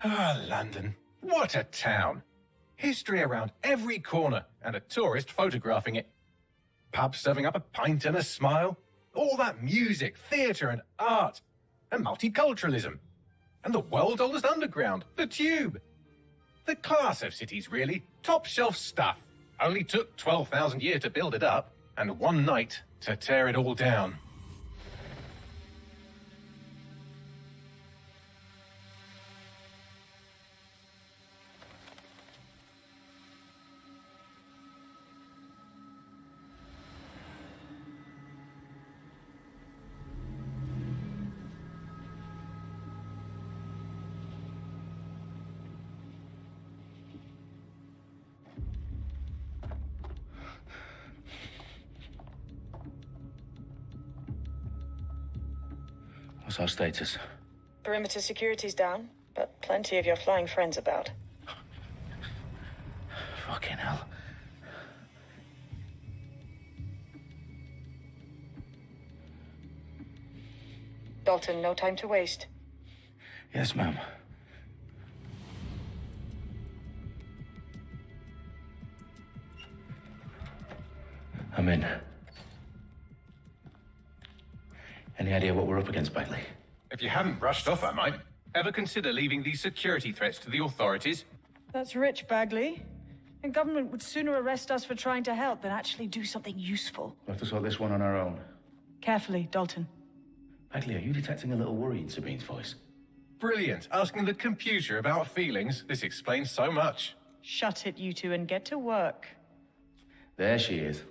Ah, London. What a town. History around every corner and a tourist photographing it. Pubs serving up a pint and a smile. All that music, theatre and art. And multiculturalism. And the world's oldest underground, the Tube. The class of cities, really. Top shelf stuff. Only took 12,000 years to build it up, and one night to tear it all down. What's our status? Perimeter security's down, but plenty of your flying friends about. Fucking hell. Dalton, no time to waste. Yes, ma'am. I'm in. Any idea what we're up against, Bagley? If you hadn't brushed off, I might. Ever consider leaving these security threats to the authorities? That's rich, Bagley. And government would sooner arrest us for trying to help than actually do something useful. We'll have to sort this one on our own. Carefully, Dalton. Bagley, are you detecting a little worry in Sabine's voice? Brilliant. Asking the computer about feelings. This explains so much. Shut it, you two, and get to work. There she is.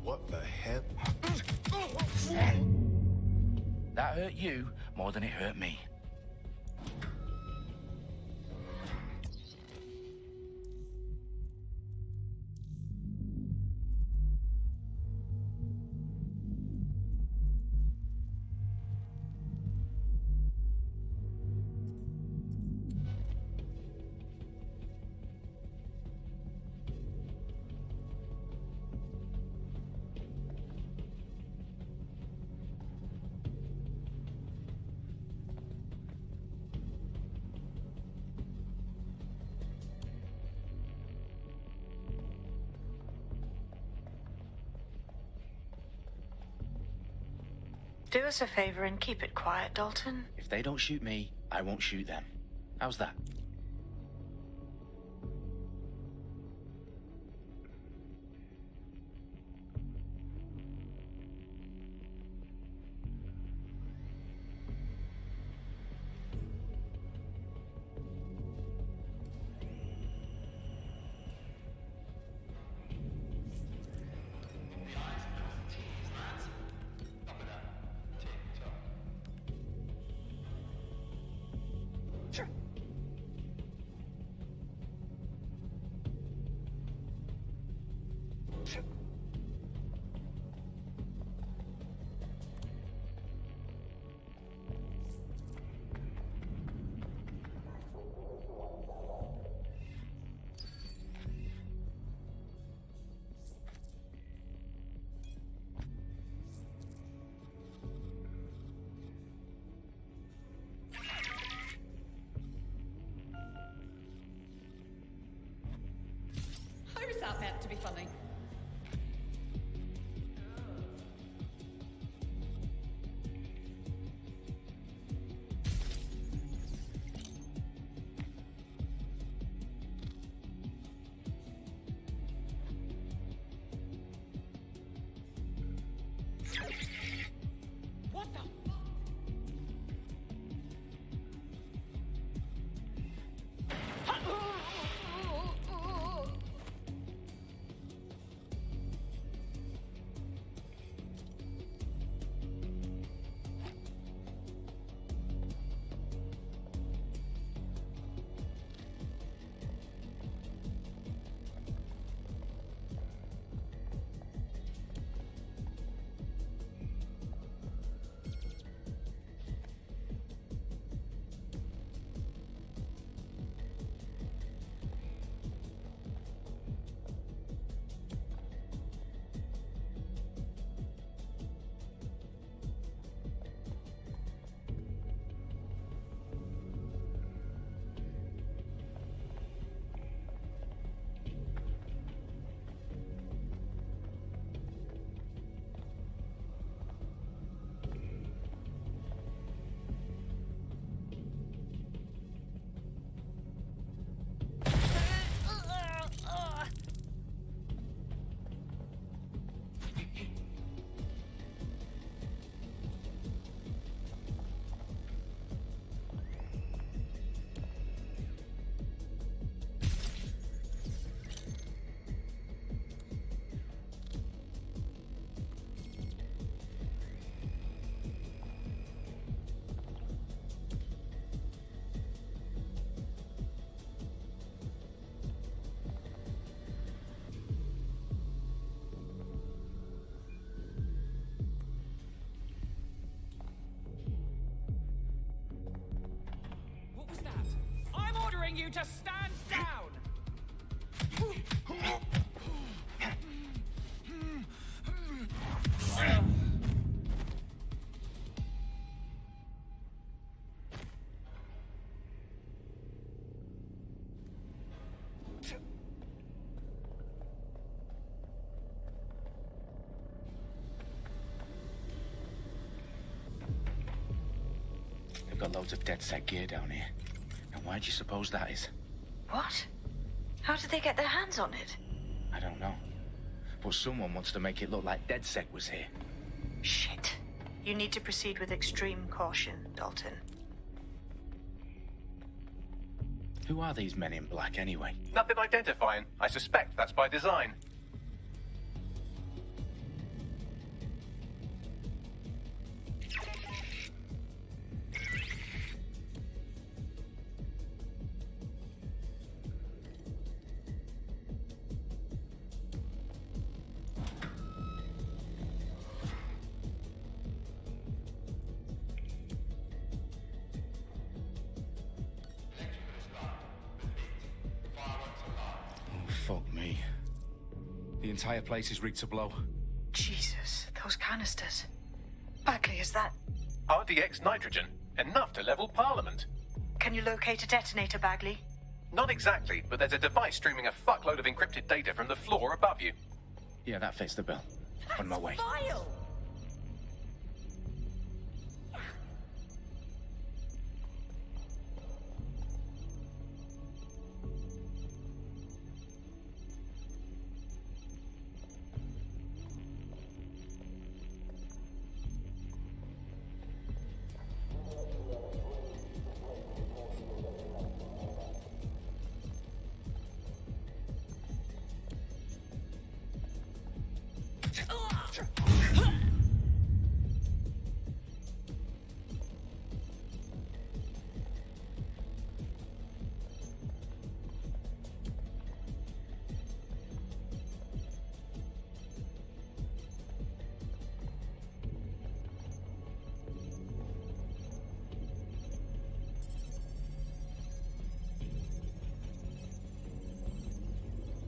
What the hell? That hurt you more than it hurt me. Do us a favor and keep it quiet, Dalton. If they don't shoot me, I won't shoot them. How's that? telling you to stand down! They've got loads of DedSec gear down here. And why do you suppose that is? What? How did they get their hands on it? I don't know. But someone wants to make it look like DedSec was here. Shit. You need to proceed with extreme caution, Dalton. Who are these men in black anyway? Nothing identifying. I suspect that's by design. Oh, fuck me. The entire place is rigged to blow. Jesus, those canisters. Bagley, is that... RDX nitrogen. Enough to level Parliament. Can you locate a detonator, Bagley? Not exactly, but there's a device streaming a fuckload of encrypted data from the floor above you. Yeah, that fits the bill. On my way. Vile!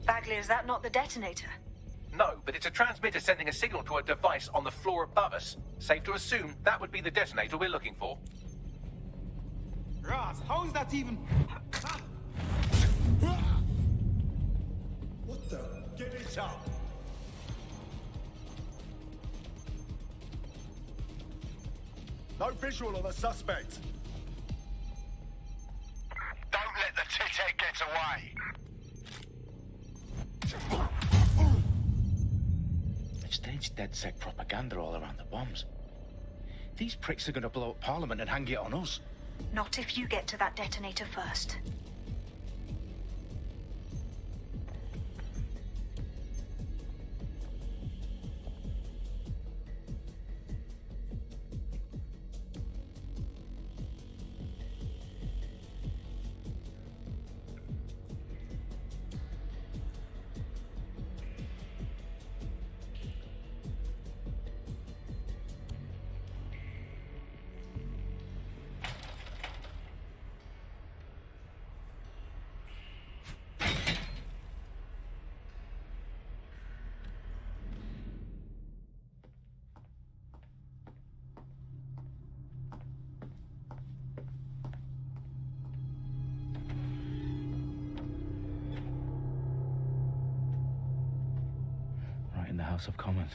Bagley, is that not the detonator? No, but it's a transmitter sending a signal to a device on the floor above us. Safe to assume that would be the detonator we're looking for. Ross, how is that even... What the? Get it up! No visual on the suspect. Don't let the tithead get away. They've staged DedSec propaganda all around the bombs. These pricks are going to blow up Parliament and hang it on us. Not if you get to that detonator first. Right in the House of Commons.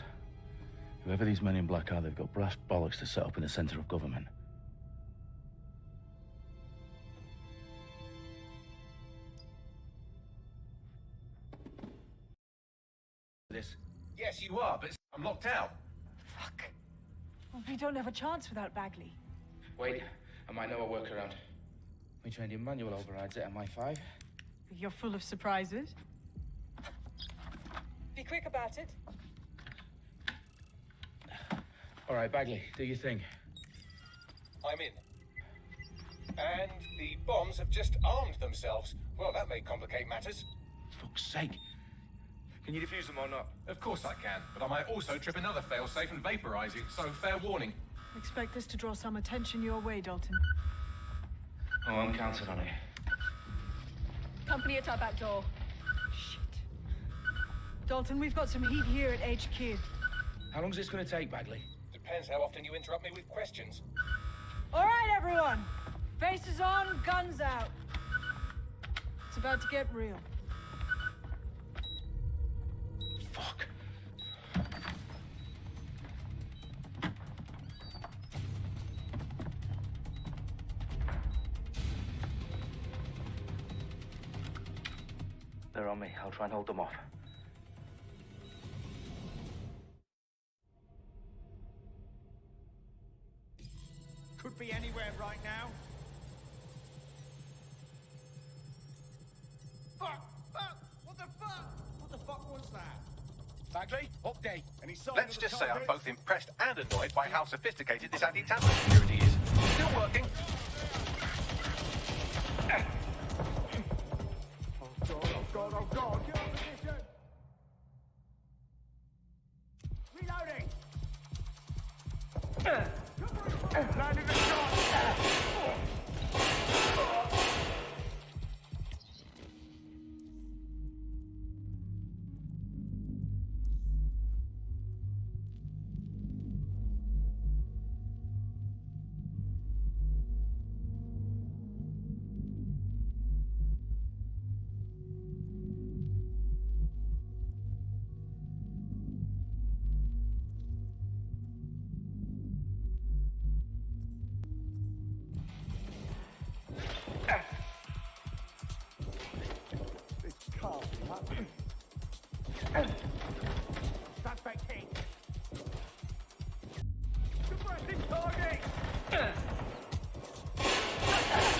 Whoever these men in black are, they've got brass bollocks to set up in the centre of government. This. Yes, you are, but I'm locked out. Fuck. Well, we don't have a chance without Bagley. Wait, I might know a workaround. We trained in manual overrides at MI5. You're full of surprises. Be quick about it. All right, Bagley, do your thing. I'm in. And the bombs have just armed themselves. Well, that may complicate matters. Fuck's sake. Can you defuse them or not? Of course I can, but I might also trip another failsafe and vaporize you, so fair warning. Expect this to draw some attention your way, Dalton. Oh, I'm counting on it. Company at our back door. Shit. Dalton, we've got some heat here at HQ. How long's this gonna take, Bagley? Depends how often you interrupt me with questions. All right, everyone. Faces on, guns out. It's about to get real. Fuck. They're on me. I'll try and hold them off. Could be anywhere right now. Fuck! Fuck! What the fuck? What the fuck was that? Bagley, update. Any signs Let's of the just say I'm target? both impressed and annoyed by how sophisticated this anti-tamper security is. Still working. Oh God, oh God. Get on position. Reloading. Landing the shot. This can't be happening. Suspect hit. Suppressing target.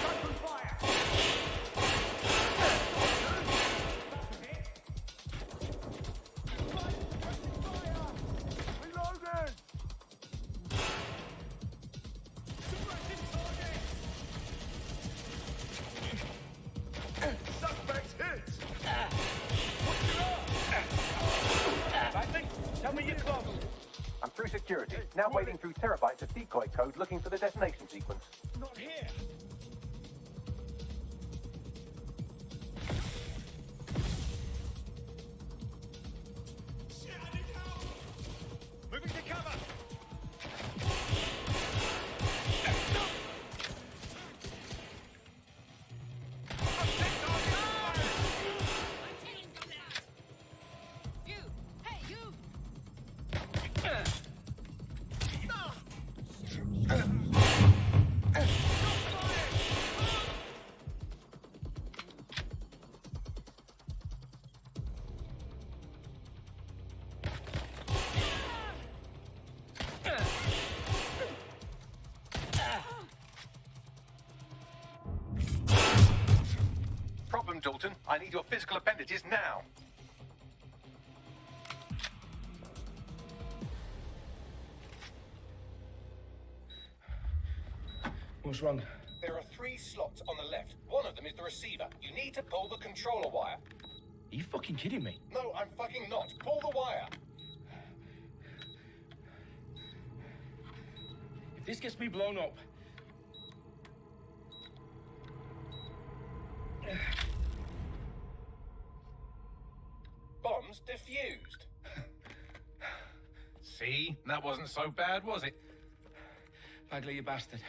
Open fire. That's a hit. Suppressing fire. Reloading. Suppressing target. Suspect hit. Bagley, tell me you're close. I'm through security. Now wading through terabytes of decoy code looking for the detonation sequence. Not here. Shit, I need help. Moving to cover. You! Hey, you! Problem, Dalton. I need your physical appendages now. What's wrong? There are 3 slots on the left. One of them is the receiver. You need to pull the controller wire. Are you fucking kidding me? No, I'm fucking not. Pull the wire. If this gets me blown up... Bombs defused. See? That wasn't so bad, was it? Bagley, you bastard.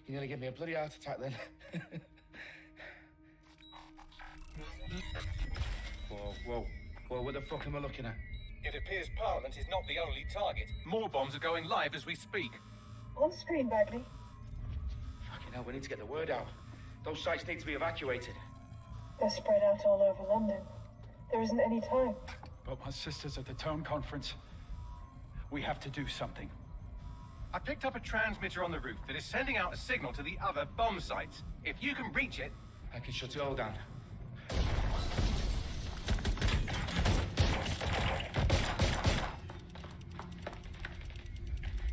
You nearly gave me a bloody heart attack then. Whoa, what the fuck am I looking at? It appears Parliament is not the only target. More bombs are going live as we speak. On screen, Bagley. Fucking hell, we need to get the word out. Those sites need to be evacuated. They're spread out all over London. There isn't any time. But my sister's at the town conference. We have to do something. I picked up a transmitter on the roof that is sending out a signal to the other bomb sites. If you can reach it... I can shut it all down.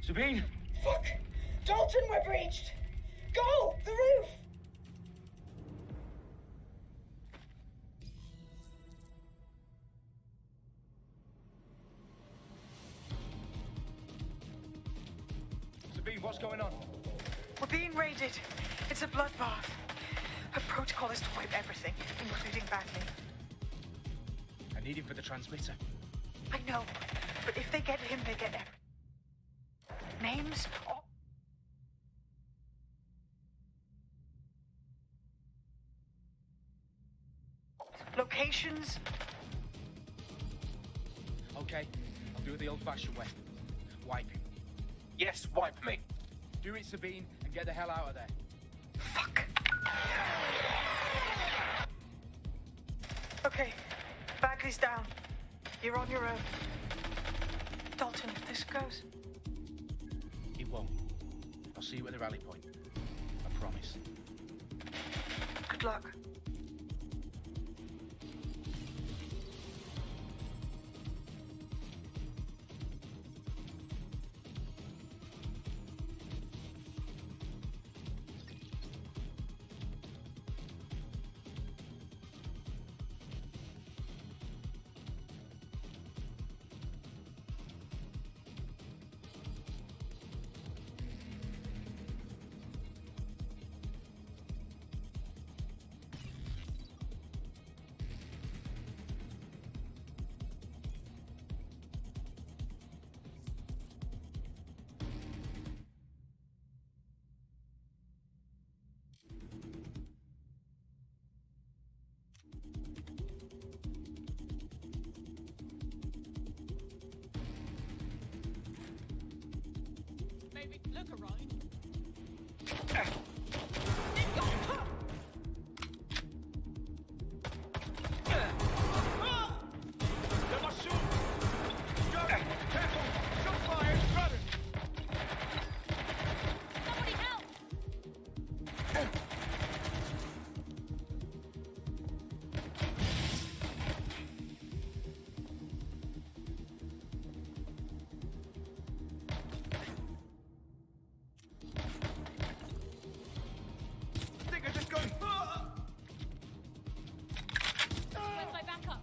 Sabine! Fuck! Dalton, we're breached! Go! The roof! Sabine, what's going on? We're being raided. It's a bloodbath. Her protocol is to wipe everything, including Bagley. I need him for the transmitter. I know, but if they get him, they get everything. Names? Locations? Okay, I'll do it the old-fashioned way. Wipe him. Yes, wipe me. Do it, Sabine, and get the hell out of there. Fuck. Okay, Bagley's down. You're on your own. Dalton, if this goes... It won't. I'll see you at the rally point. I promise. Good luck. Maybe look around. They must shoot! Go! Careful! Shoot fire! Brother! Somebody help! Think I just got... Where's my backup?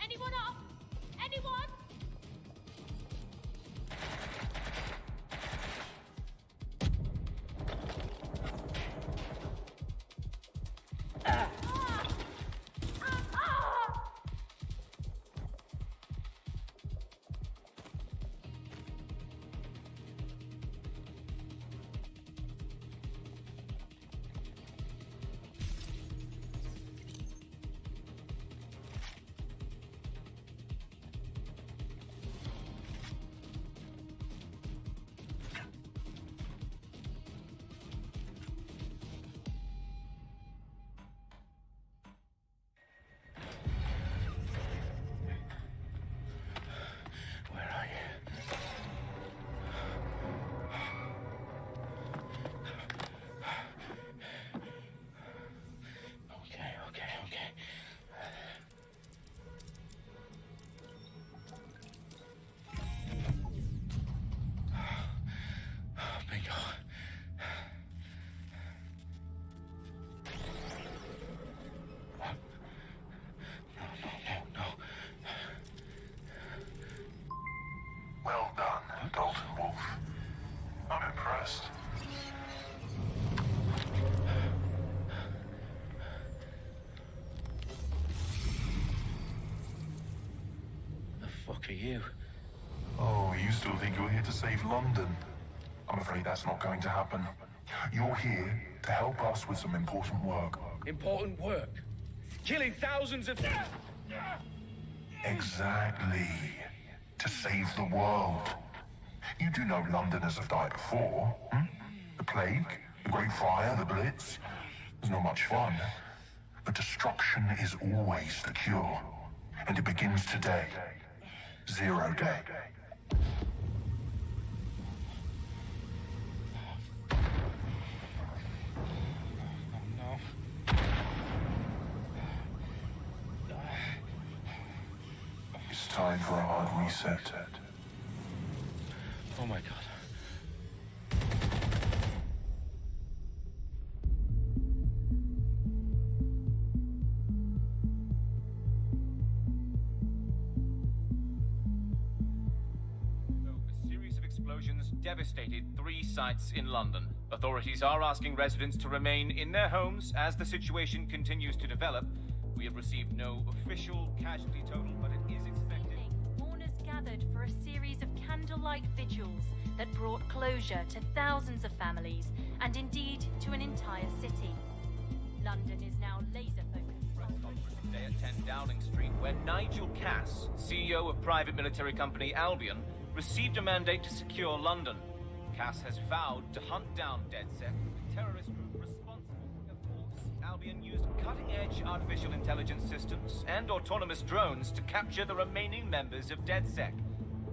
Anyone up? Anyone? Where are you? Okay. Bingo. No. Well done, Dalton Wolf. I'm impressed. The fuck are you? Oh, you still think you're here to save London? I'm afraid that's not going to happen. You're here to help us with some important work. Important work. Killing thousands of... Exactly. To save the world. You do know Londoners have died before, hmm? The plague, the Great Fire, the Blitz. It's not much fun. But destruction is always the cure. And it begins today. Zero Day. No. It's time for a hard reset. Oh my god. devastated 3 sites in London. Authorities are asking residents to remain in their homes as the situation continues to develop. We have received no official casualty total, but it is expected. Mourners gathered for a series of candlelight vigils that brought closure to thousands of families and indeed to an entire city. London is now laser-focused on Today at 10 Downing Street, where Nigel Cass, CEO of private military company Albion, received a mandate to secure London. Cass has vowed to hunt down DedSec, the terrorist group responsible. Of course, Albion used cutting-edge artificial intelligence systems and autonomous drones to capture the remaining members of DedSec.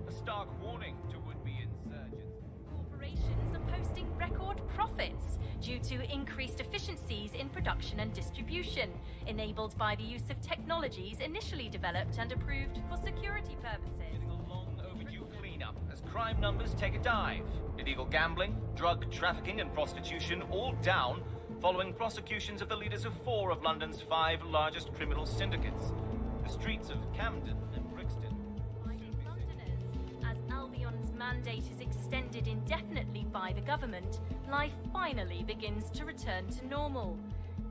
A stark warning to would-be insurgents. corporations are posting record profits due to increased efficiencies in production and distribution, enabled by the use of technologies initially developed and approved for security purposes. Getting a long overdue cleanup as crime numbers take a dive. Illegal gambling, drug trafficking and prostitution all down following prosecutions of the leaders of 4 of London's 5 largest criminal syndicates. The streets of Camden and Brixton. Londoners, as Albion's mandate is extended indefinitely by the government, life finally begins to return to normal.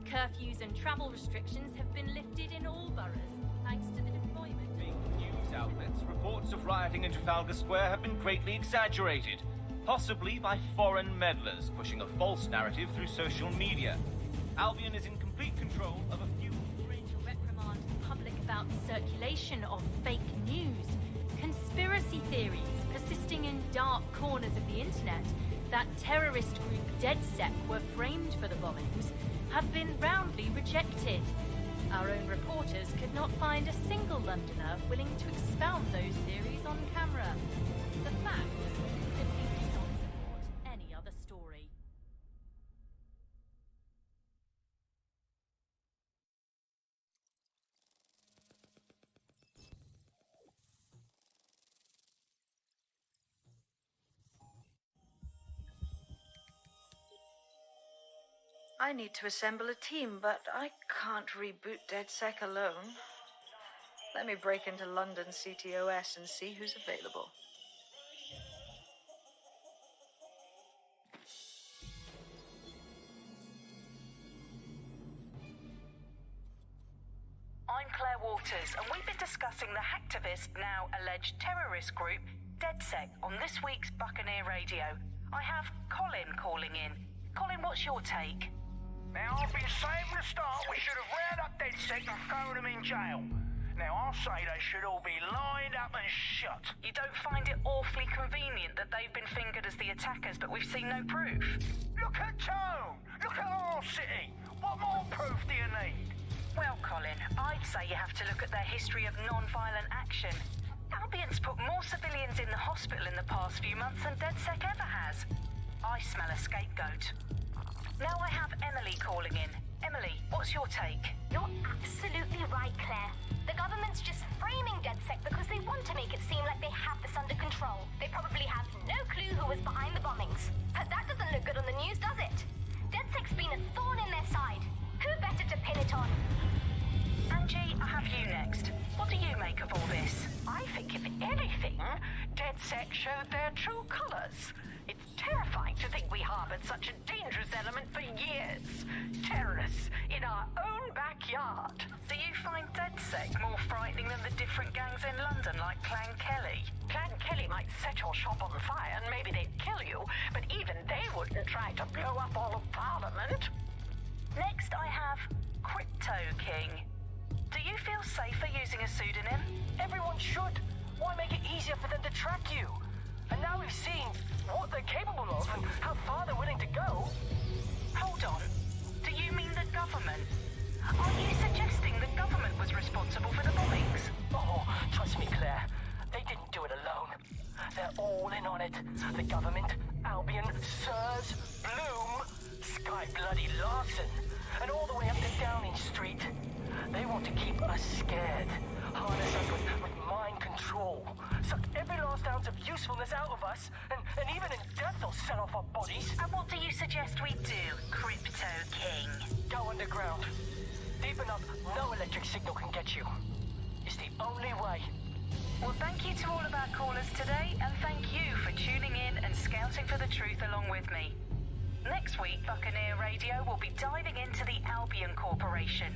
Curfews and travel restrictions have been lifted in all boroughs, thanks to the deployment of News outlets, reports of rioting in Trafalgar Square have been greatly exaggerated, possibly by foreign meddlers pushing a false narrative through social media. Albion is in complete control of a few... to reprimand the public about the circulation of fake news, conspiracy theories persisting in dark corners of the internet that terrorist group DedSec were framed for the bombings have been roundly rejected. Our own reporters could not find a single Londoner willing to expound those theories on camera. The facts simply do not support any other story. I need to assemble a team, but I can't reboot DedSec alone. Let me break into London CTOS and see who's available. I'm Claire Waters, and we've been discussing the hacktivist, now alleged terrorist group, DedSec, on this week's Buccaneer Radio. I have Colin calling in. Colin, what's your take? Now, I've been saying from the start we should have rounded up DedSec and thrown them in jail. Now, I'll say they should all be lined up and shot. You don't find it awfully convenient that they've been fingered as the attackers, but we've seen no proof? Look at Tone! Look at our city! What more proof do you need? Well, Colin, I'd say you have to look at their history of non-violent action. Albion's put more civilians in the hospital in the past few months than DedSec ever has. I smell a scapegoat. Now I have Emily calling in. Emily, what's your take? You're absolutely right, Claire. The government's just framing DedSec because they want to make it seem like they have this under control. They probably have no clue who was behind the bombings. But that doesn't look good on the news, does it? DedSec's been a thorn in their side. Who better to pin it on? Angie, I have you next. What do you make of all this? I think, if anything, DedSec showed their true colors. It's terrifying to think we harbored such a dangerous element for years. Terrorists in our own backyard. Do you find DedSec more frightening than the different gangs in London, like Clan Kelly? Clan Kelly might set your shop on fire and maybe they'd kill you, but even they wouldn't try to blow up all of Parliament. Next, I have Crypto King. Do you feel safer using a pseudonym? Everyone should. Why make it easier for them to track you? And now we've seen what they're capable of and how far they're willing to go. Hold on. Do you mean the government? Are you suggesting the government was responsible for the bombings? Oh, trust me, Claire. They didn't do it alone. They're all in on it. The government, Albion, Sirs, Bloom, Sky Bloody Larson, and all the way up to Downing Street. They want to keep us scared. Harness us with mind control. Suck every last ounce of usefulness out of us, and even in death they'll sell off our bodies. And what do you suggest we do, Crypto King? Go underground. Deep enough, no electric signal can get you. It's the only way. Well, thank you to all of our callers today, and thank you for tuning in and scouting for the truth along with me. Next week, Buccaneer Radio will be diving into the Albion Corporation.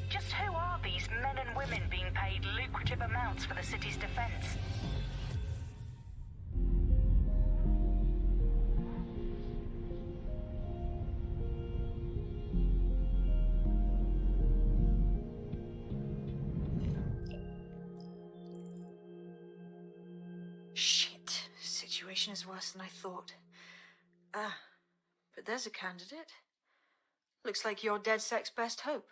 Just who are these men and women being paid lucrative amounts for the city's defense? Shit. Situation is worse than I thought. But there's a candidate. Looks like you're DedSec's best hope.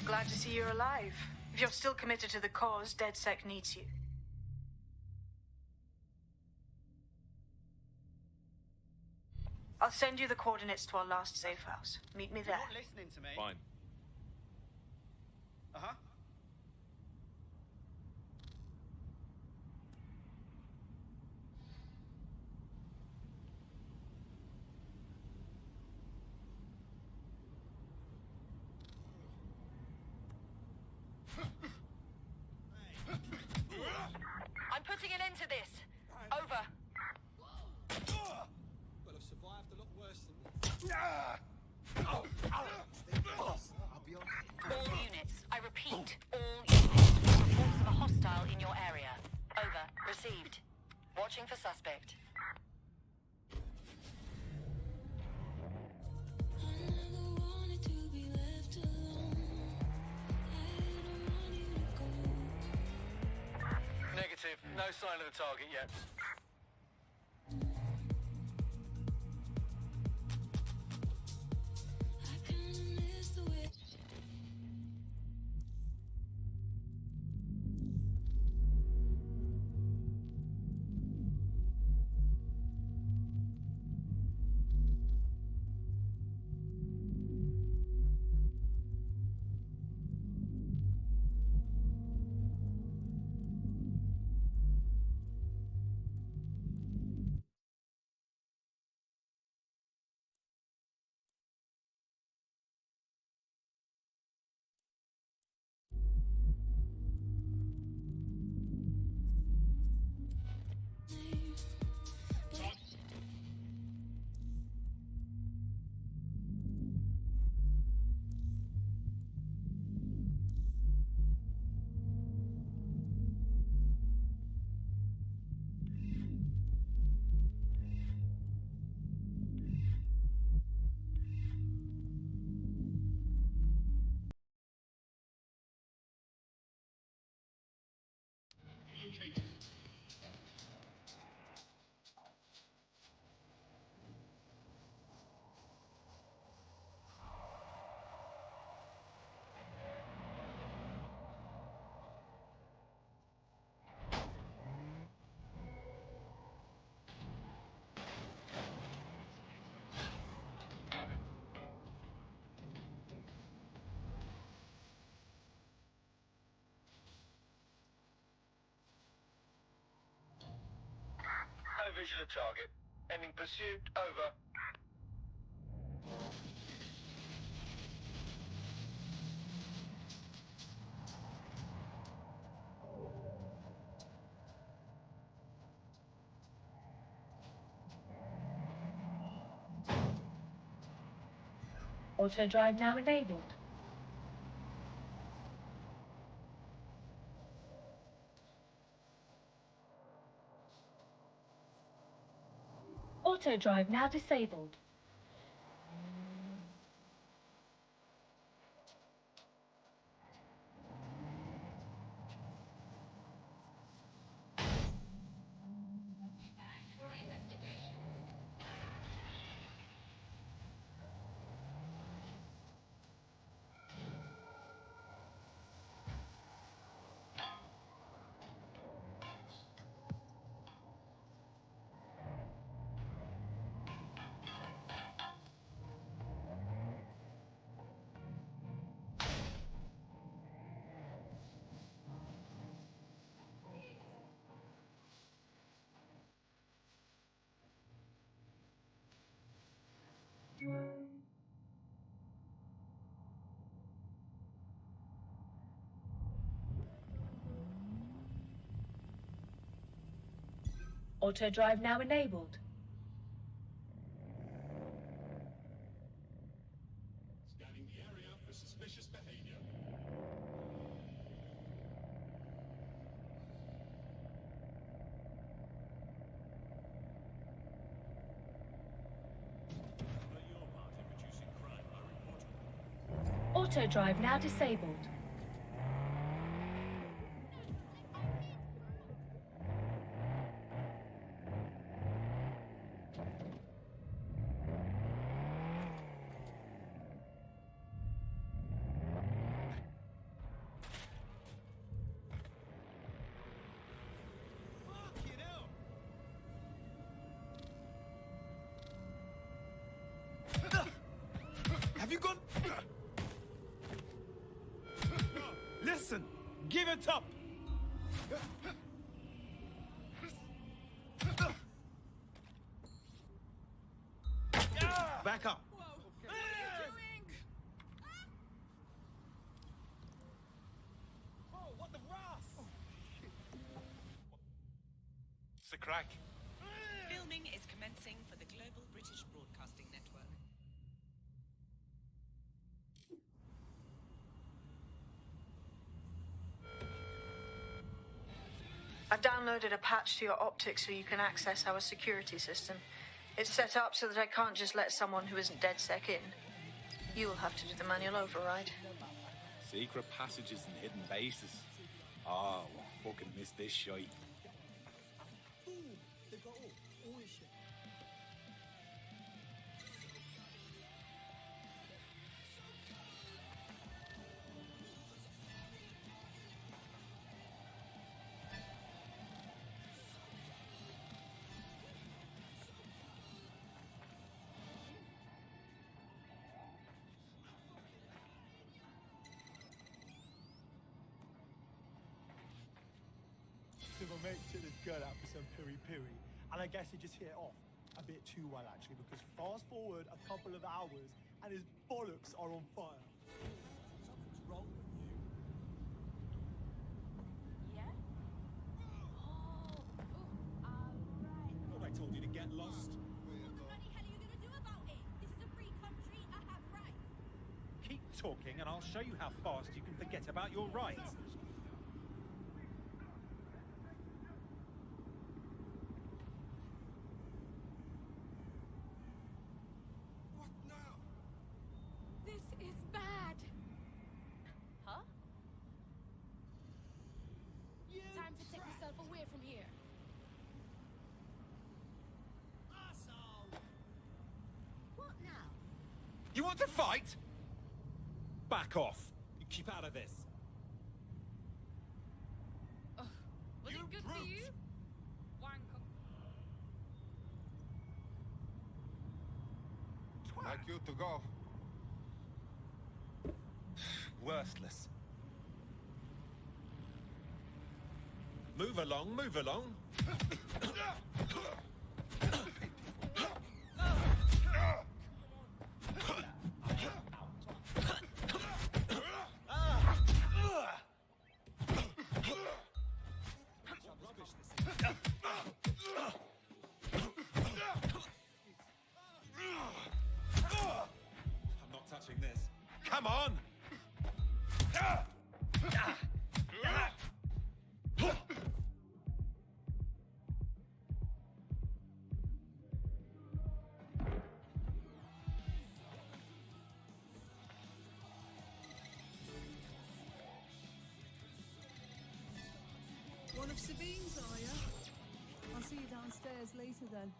Glad to see you're alive. If you're still committed to the cause, DedSec needs you. I'll send you the coordinates to our last safe house. Meet me there. You're not listening to me. Fine. Uh-huh. I'm putting an end to this. Over. Well, I've survived a lot worse than this. I'll be on. All units. I repeat, all units. Reports of a hostile in your area. Over. Received. Watching for suspect. Negative. No sign of the target yet. vision of target. Ending pursuit, over. Auto drive now enabled. Auto drive now disabled. Auto drive now enabled. Scanning the area for suspicious behavior. Play your part in reducing crime by reporting. Auto drive now disabled. Have you gone? Listen, give it up. Back up. What the ras? It's the crack. Filming is commencing for the Global British Broadcasting Network. I've downloaded a patch to your optics so you can access our security system. It's set up so that I can't just let someone who isn't DedSec in. You will have to do the manual override. Secret passages and hidden bases. Oh, we'll fucking miss this shite. So my mate took this girl out for some piri-piri, and I guess he just hit it off a bit too well, actually, because fast forward a couple of hours, and his bollocks are on fire. Something's wrong with you. Yeah? Thought I told you to get lost. What the bloody hell are you gonna do about it? This is a free country. I have rights. Keep talking and I'll show you how fast you can forget about your rights. This is bad. Huh? Time to take yourself away from here. What now? You want to fight? Back off. You keep out of this. Was it good for you? Wanker. Like you to go. Worthless. Move along, move along. Come on! One of Sabine's, are you? I'll see you downstairs later then.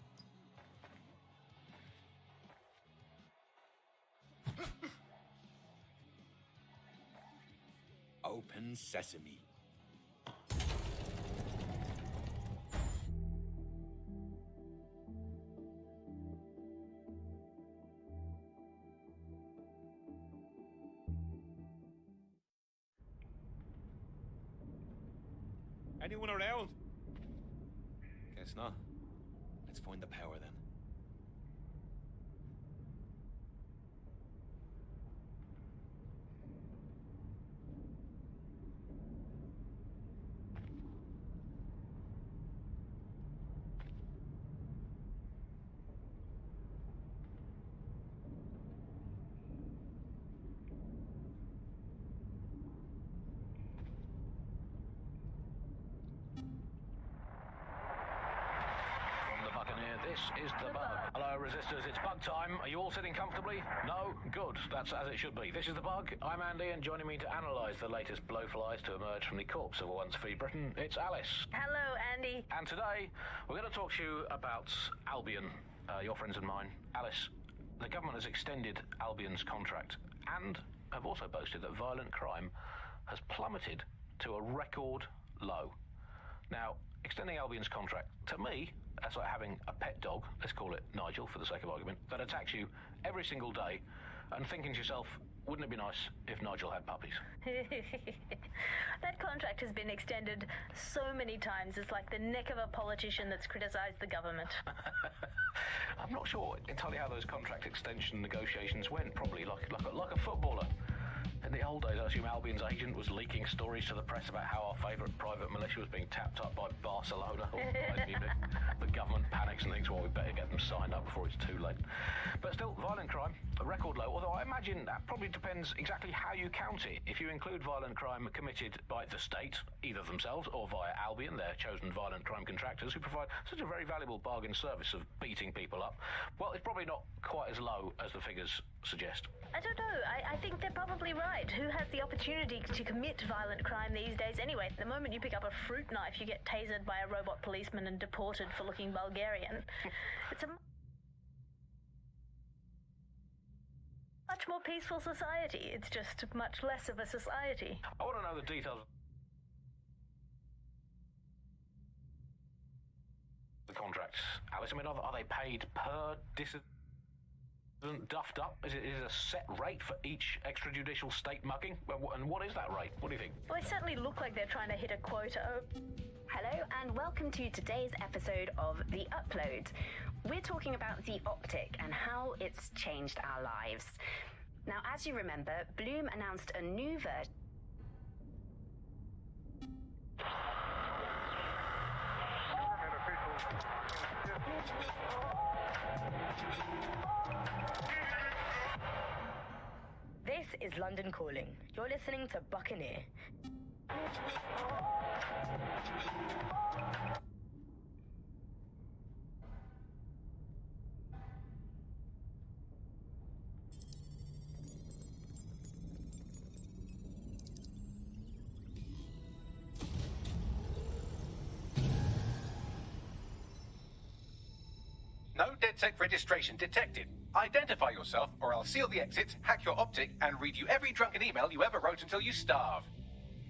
Open sesame. Anyone around? Guess not. Let's find the power then. This is the bug. Hello, resistors, it's bug time. Are you all sitting comfortably? No? Good. That's as it should be. This is the bug. I'm Andy, and joining me to analyse the latest blowflies to emerge from the corpse of a once free Britain, it's Alice. Hello, Andy. And today, we're going to talk to you about Albion, your friends and mine. Alice, the government has extended Albion's contract and have also boasted that violent crime has plummeted to a record low. Now, extending Albion's contract, to me, that's like having a pet dog, let's call it Nigel for the sake of argument, that attacks you every single day and thinking to yourself, wouldn't it be nice if Nigel had puppies? That contract has been extended so many times, it's like the neck of a politician that's criticised the government. I'm not sure entirely how those contract extension negotiations went, probably like a footballer. In the old days, I assume Albion's agent was leaking stories to the press about how our favourite private militia was being tapped up by Barcelona. The government panics and thinks, well, we better get them signed up before it's too late. But still, violent crime, a record low, although I imagine that probably depends exactly how you count it. If you include violent crime committed by the state, either themselves or via Albion, their chosen violent crime contractors, who provide such a very valuable bargain service of beating people up, well, it's probably not quite as low as the figures suggest. I don't know. I think they're probably right. Who has the opportunity to commit violent crime these days anyway? The moment you pick up a fruit knife, you get tasered by a robot policeman and deported for looking Bulgarian. It's a much more peaceful society. It's just much less of a society. I want to know the details of the contracts, Alice. I mean, are they paid per dissident? Duffed up? Is it a set rate for each extrajudicial state mugging? And what is that rate? What do you think? Well, they certainly look like they're trying to hit a quota. Hello and welcome to today's episode of The Upload. We're talking about the Optic and how it's changed our lives. Now, as you remember, Bloom announced a new version. This is London Calling. You're listening to Buccaneer. No DedSec registration detected. Identify yourself, or I'll seal the exits, hack your optic, and read you every drunken email you ever wrote until you starve.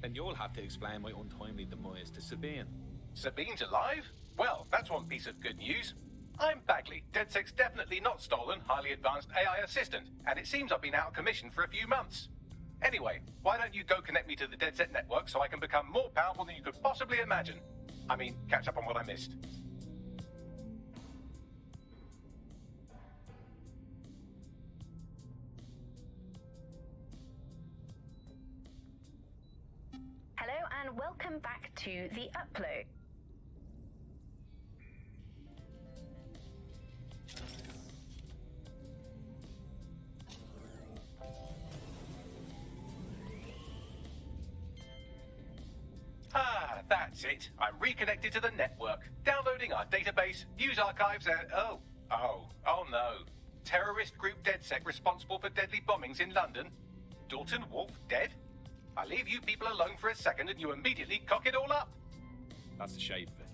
Then you'll have to explain my untimely demise to Sabine. Sabine's alive? Well, that's one piece of good news. I'm Bagley, DedSec's definitely not stolen, highly advanced AI assistant, and it seems I've been out of commission for a few months. Anyway, why don't you go connect me to the DedSec network so I can become more powerful than you could possibly imagine? I mean, catch up on what I missed. Hello and welcome back to The Upload. That's it. I'm reconnected to the network, downloading our database, news archives, and oh no. Terrorist group DedSec responsible for deadly bombings in London. Dalton Wolf dead? I leave you people alone for a second and you immediately cock it all up. That's the shape of it.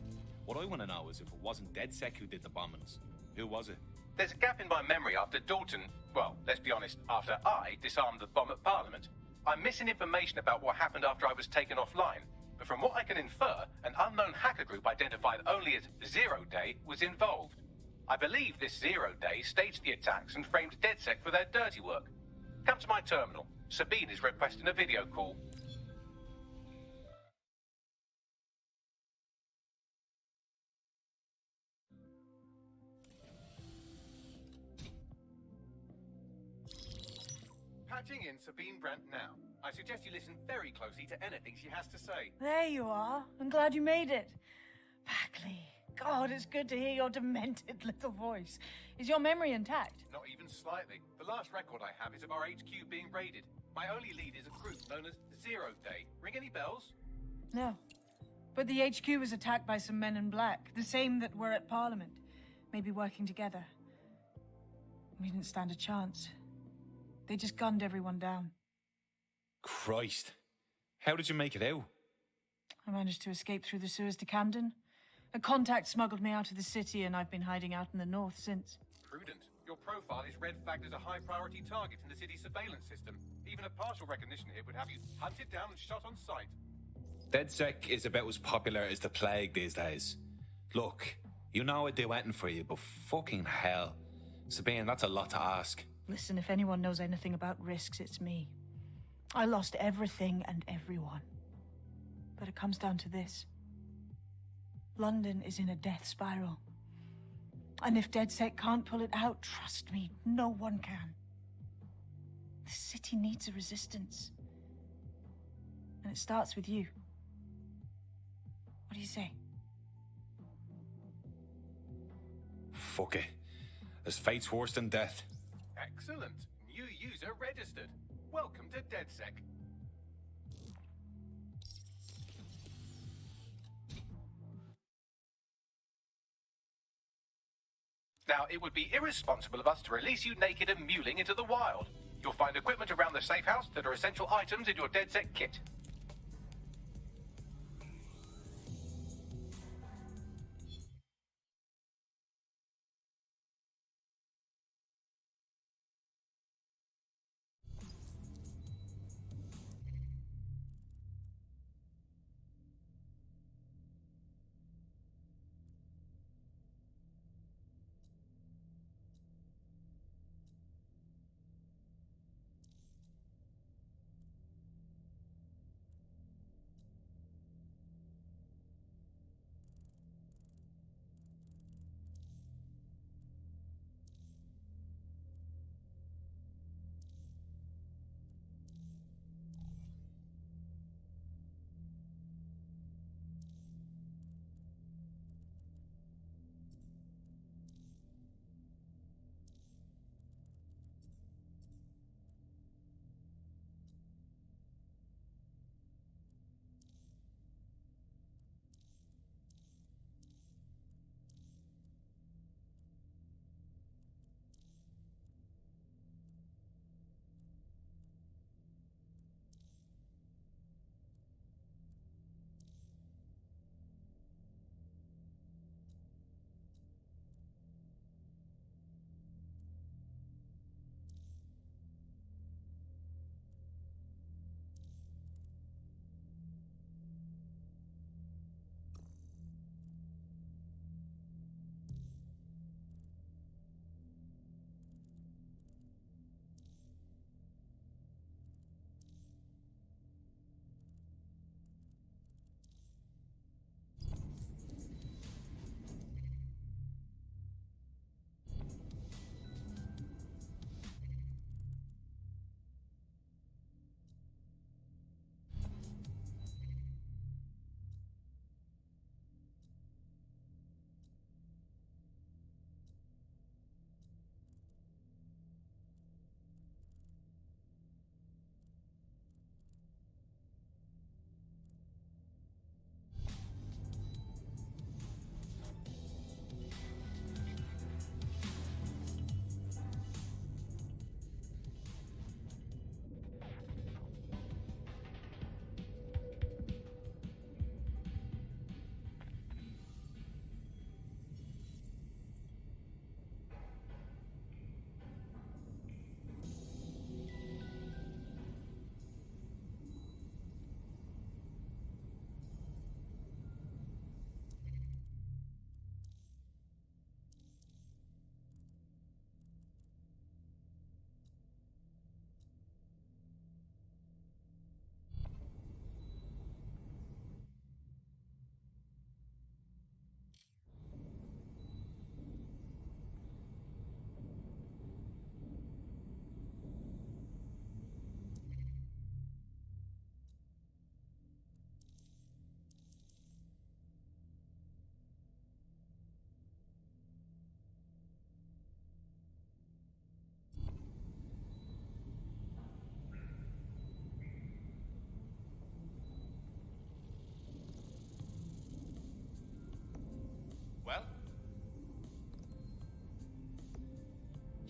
What I want to know is if it wasn't DedSec who did the bombings, who was it? There's a gap in my memory after Dalton, well, let's be honest, after I disarmed the bomb at Parliament. I'm missing information about what happened after I was taken offline, but from what I can infer, an unknown hacker group identified only as Zero Day was involved. I believe this Zero Day staged the attacks and framed DedSec for their dirty work. Come to my terminal. Sabine is requesting a video call. Patching in Sabine Brandt now. I suggest you listen very closely to anything she has to say. There you are. I'm glad you made it. Bagley. God, it's good to hear your demented little voice. Is your memory intact? Not even slightly. The last record I have is of our HQ being raided. My only lead is a group known as Zero Day. Ring any bells? No. But the HQ was attacked by some men in black, the same that were at Parliament. Maybe working together. We didn't stand a chance. They just gunned everyone down. Christ. How did you make it out? I managed to escape through the sewers to Camden. A contact smuggled me out of the city, and I've been hiding out in the north since. Prudent. Your profile is red flagged as a high-priority target in the city's surveillance system. Even a partial recognition hit would have you hunted down and shot on sight. DedSec is about as popular as the plague these days. Look, you know I'd do anything for you, but fucking hell. Sabine, that's a lot to ask. Listen, if anyone knows anything about risks, it's me. I lost everything and everyone. But it comes down to this. London is in a death spiral. And if DedSec can't pull it out, trust me, no one can. The city needs a resistance. And it starts with you. What do you say? Fuck it. There's fate's worse than death. Excellent. New user registered. Welcome to DedSec. Now, it would be irresponsible of us to release you naked and mewling into the wild. You'll find equipment around the safe house that are essential items in your DedSec kit.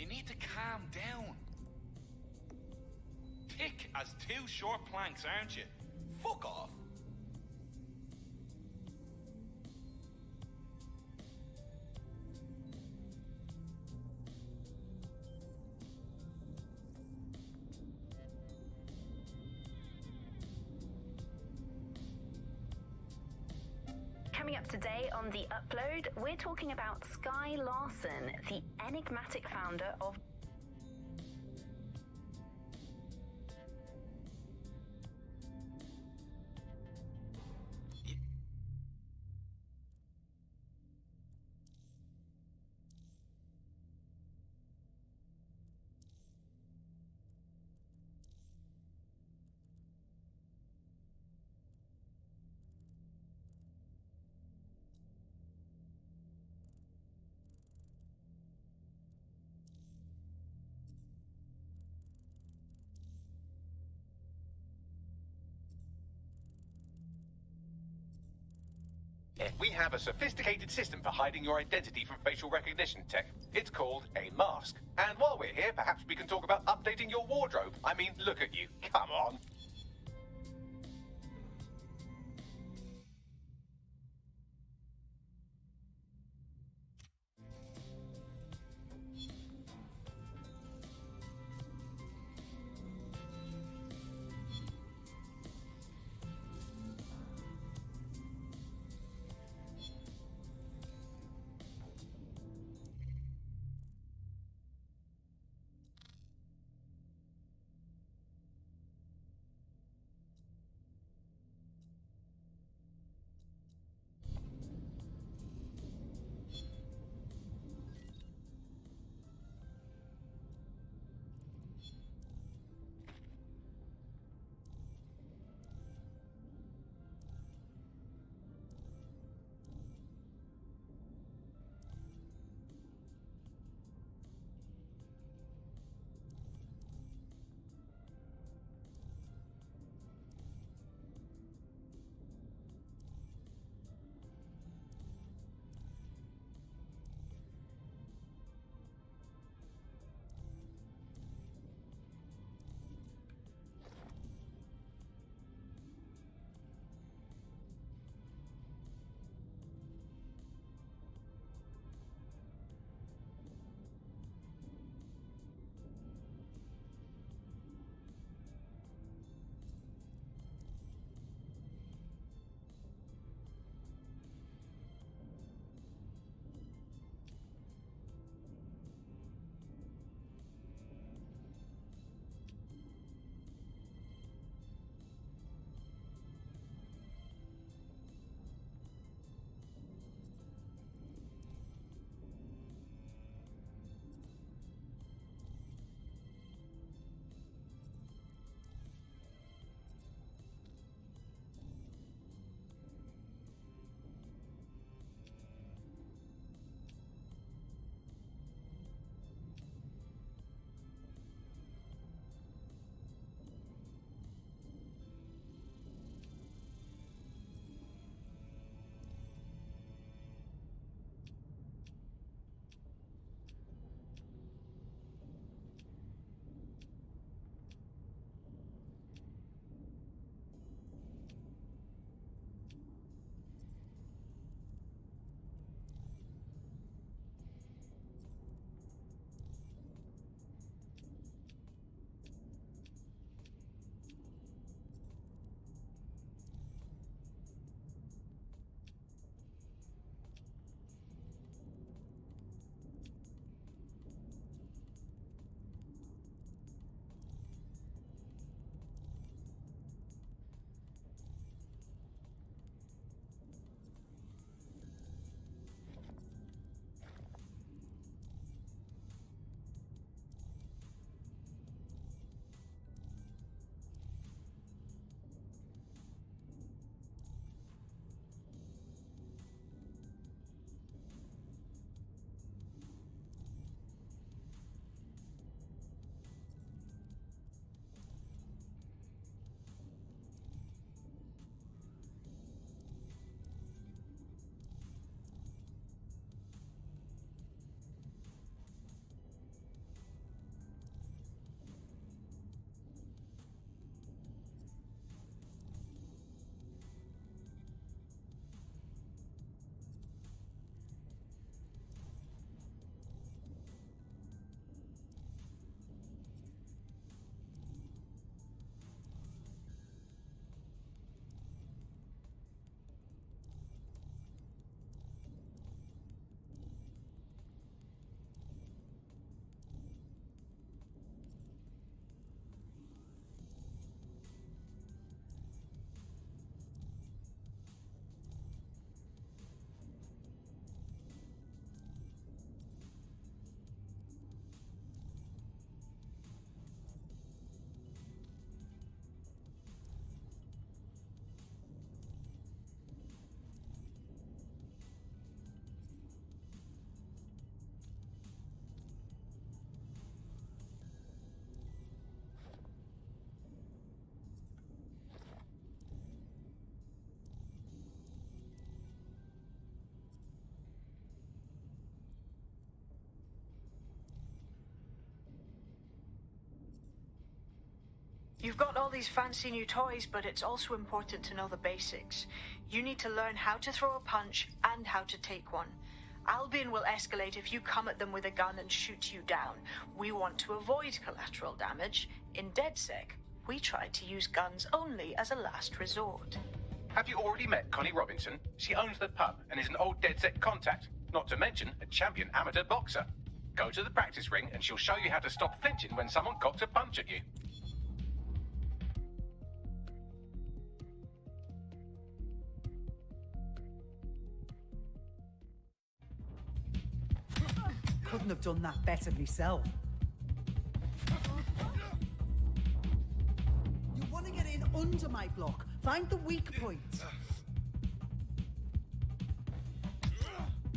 need to calm down. Thick as two short planks, aren't you? Fuck off. Coming up today on The Upload, we're talking about Sky Larson, the enigmatic founder of We have a sophisticated system for hiding your identity from facial recognition tech. It's called a mask. And while we're here, perhaps we can talk about updating your wardrobe. I mean, look at you. Come on. all these fancy new toys, but it's also important to know the basics. You need to learn how to throw a punch and how to take one. Albion will escalate if you come at them with a gun and shoot you down. We want to avoid collateral damage. In DedSec, we try to use guns only as a last resort. Have you already met Connie Robinson? She owns the pub and is an old DedSec contact, not to mention a champion amateur boxer. Go to the practice ring and she'll show you how to stop flinching when someone cocks a punch at you. Couldn't have done that better myself. You want to get in under my block. Find the weak point.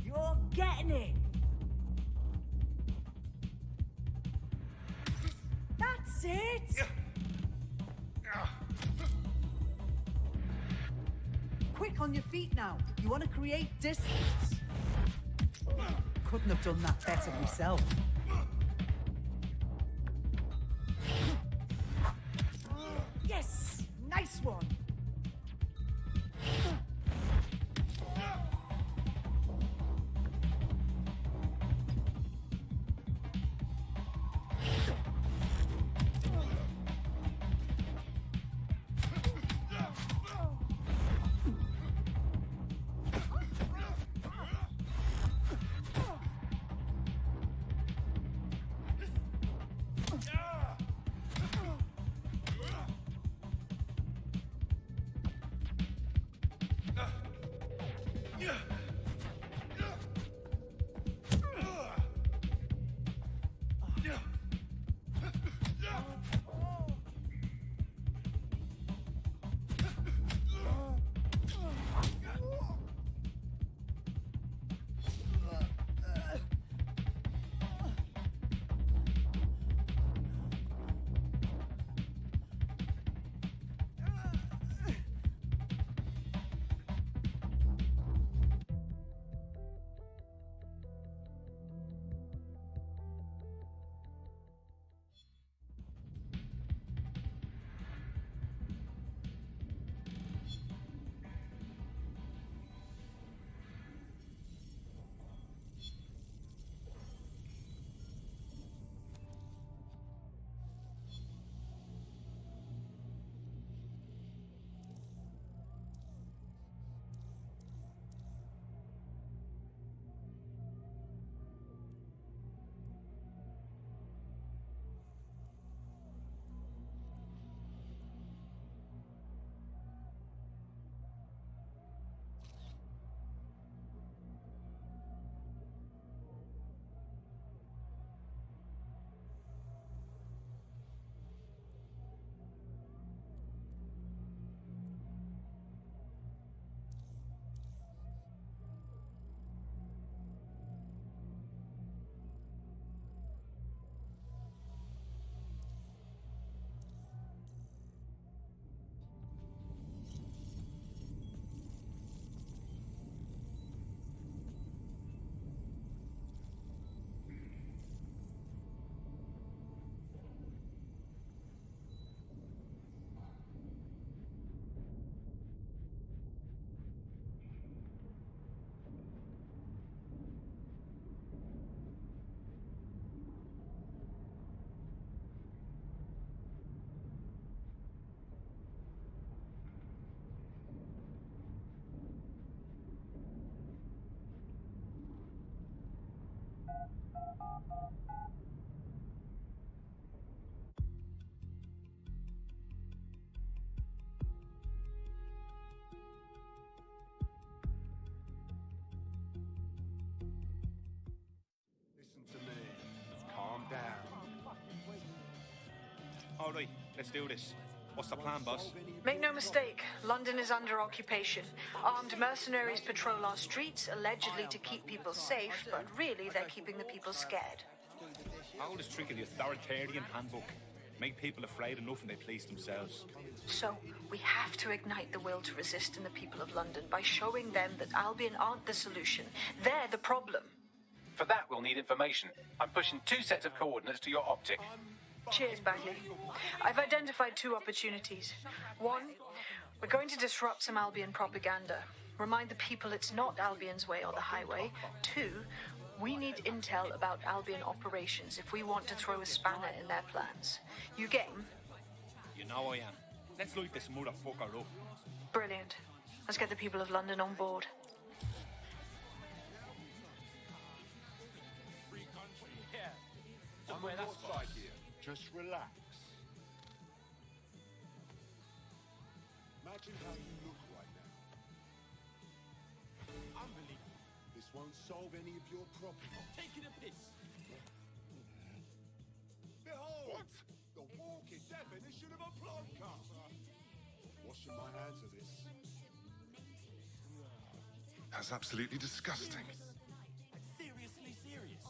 You're getting it. That's it. Quick on your feet now. You want to create distance. Couldn't have done that better myself. Yes! Nice one! All right, let's do this. What's the plan, boss? Make no mistake, London is under occupation. Armed mercenaries patrol our streets, allegedly to keep people safe, but really they're keeping the people scared. Oldest trick of the authoritarian handbook. Make people afraid enough and they police themselves. So, we have to ignite the will to resist in the people of London by showing them that Albion aren't the solution. They're the problem. For that, we'll need information. I'm pushing 2 sets of coordinates to your optic. Cheers, Bagley. I've identified 2 opportunities. 1, we're going to disrupt some Albion propaganda. Remind the people it's not Albion's way or the highway. 2, we need intel about Albion operations if we want to throw a spanner in their plans. You game? You know I am. Let's light this motherfucker up. Brilliant. Let's get the people of London on board. Free country. Yeah. Somewhere that's side here. Just relax. Imagine how you look right now. Unbelievable. This won't solve any of your problems. Taking a piss. Behold! What? The walking definition of a plot car. Washing my hands of this. That's absolutely disgusting. Seriously serious.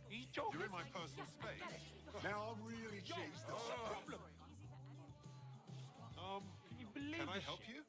He's joking. You're in my personal space. Now I'm really cheesed. What's the problem? Can I help you?